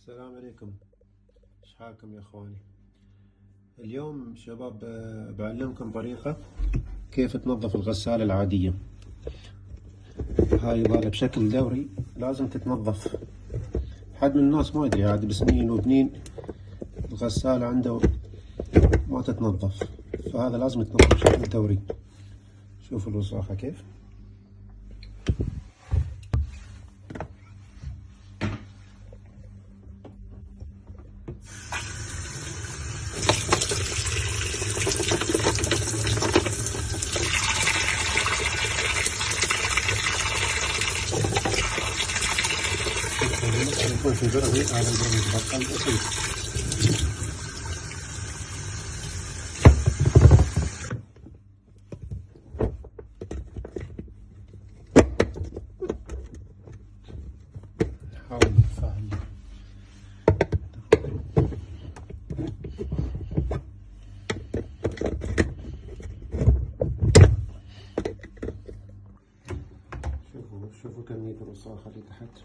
السلام عليكم. ايش حالكم يا اخواني؟ اليوم شباب بعلمكم طريقة كيف تنظف الغسالة العادية. هاي يبالها بشكل دوري لازم تتنظف. حد من الناس ما يدري عاد بسنين وبنين الغسالة عنده ما تتنظف، فهذا لازم يتنظف بشكل دوري. شوفوا الوساخة كيف. يكون في برغي، هذا البرغي بطل بسيط. نحاول نفعل. شوفوا كمية الوساخة اللي تحت.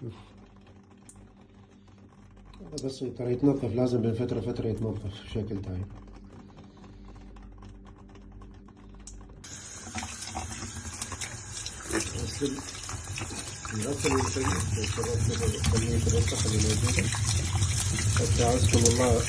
شوف هذا بس ترى يتنظف، لازم بين فترة فترة يتنظف بشكل دايم. نغسل ونسوي بسبب كمية الوسخ اللي موجودة. حتى عزكم الله